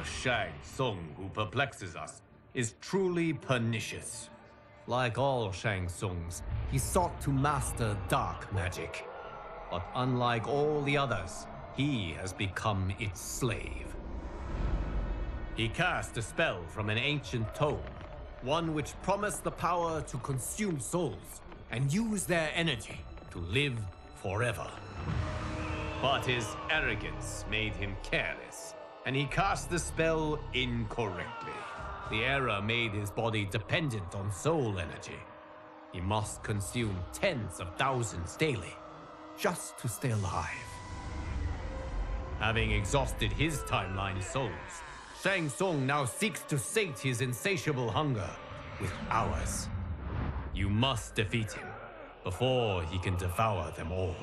Shang Tsung who perplexes us is truly pernicious. Like all Shang Tsungs, he sought to master dark magic. But unlike all the others, he has become its slave. He cast a spell from an ancient tome, one which promised the power to consume souls and use their energy to live forever. But his arrogance made him careless, and he cast the spell incorrectly. The error made his body dependent on soul energy. He must consume tens of thousands daily, just to stay alive. Having exhausted his timeline's souls, Shang Tsung now seeks to sate his insatiable hunger with ours. You must defeat him before he can devour them all.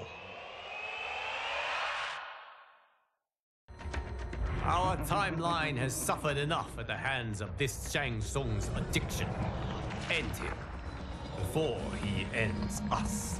Our timeline has suffered enough at the hands of this Shang Tsung's addiction. End him before he ends us.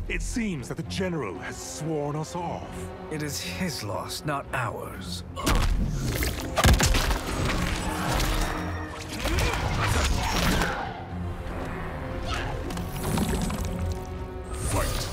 It seems that the General has sworn us off. It is his loss, not ours. Fight.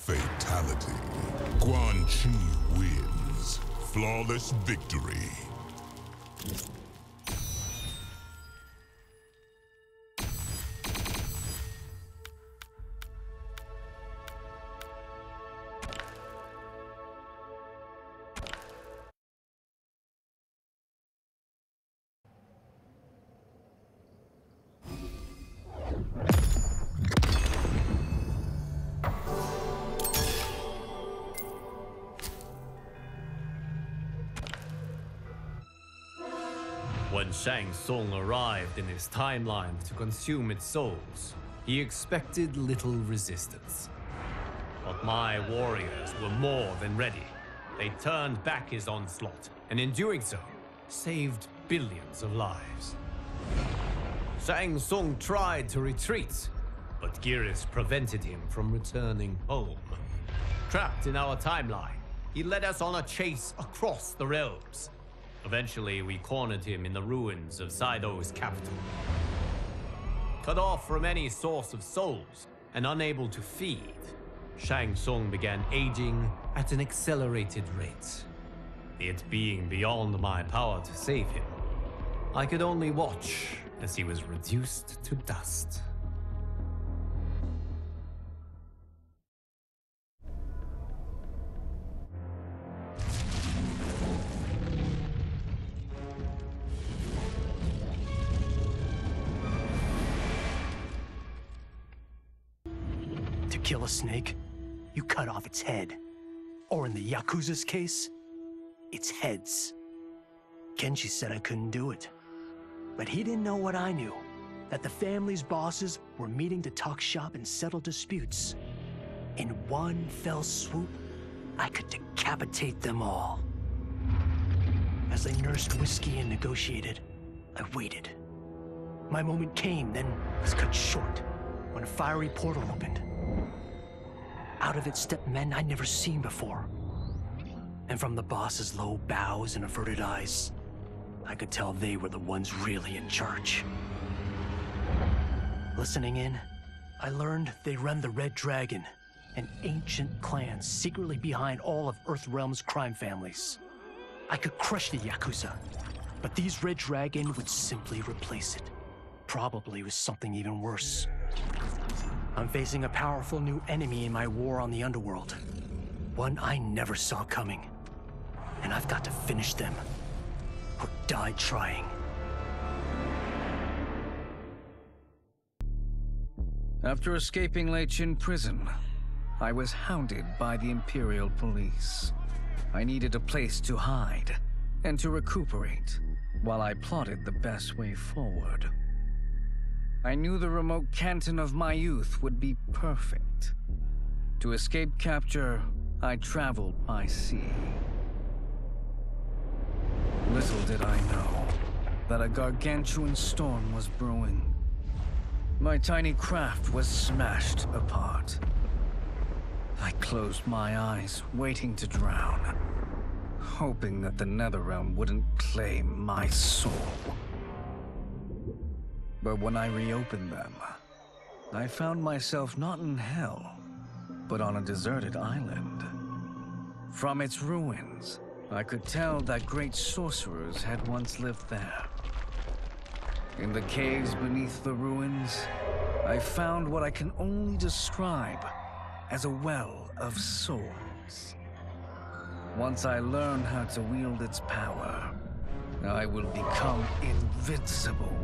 Fatality. Quan Chi wins. Flawless victory. When Shang Tsung arrived in his timeline to consume its souls, he expected little resistance. But my warriors were more than ready. They turned back his onslaught, and in doing so, saved billions of lives. Shang Tsung tried to retreat, but Geras prevented him from returning home. Trapped in our timeline, he led us on a chase across the realms. Eventually, we cornered him in the ruins of Saido's capital. Cut off from any source of souls and unable to feed, Shang Tsung began aging at an accelerated rate. It being beyond my power to save him, I could only watch as he was reduced to dust. To kill a snake, you cut off its head. Or in the Yakuza's case, its heads. Kenji said I couldn't do it. But he didn't know what I knew, that the family's bosses were meeting to talk shop and settle disputes. In one fell swoop, I could decapitate them all. As they nursed whiskey and negotiated, I waited. My moment came, then was cut short when a fiery portal opened. Out of it stepped men I'd never seen before. And from the boss's low bows and averted eyes, I could tell they were the ones really in charge. Listening in, I learned they run the Red Dragon, an ancient clan secretly behind all of Earthrealm's crime families. I could crush the Yakuza, but these Red Dragon would simply replace it, probably with something even worse. I'm facing a powerful new enemy in my war on the underworld, one I never saw coming, and I've got to finish them, or die trying. After escaping Leichin prison, I was hounded by the Imperial Police. I needed a place to hide and to recuperate while I plotted the best way forward. I knew the remote canton of my youth would be perfect. To escape capture, I traveled by sea. Little did I know that a gargantuan storm was brewing. My tiny craft was smashed apart. I closed my eyes, waiting to drown, hoping that the Netherrealm wouldn't claim my soul. But when I reopened them, I found myself not in hell, but on a deserted island. From its ruins, I could tell that great sorcerers had once lived there. In the caves beneath the ruins, I found what I can only describe as a well of souls. Once I learn how to wield its power, I will become invincible.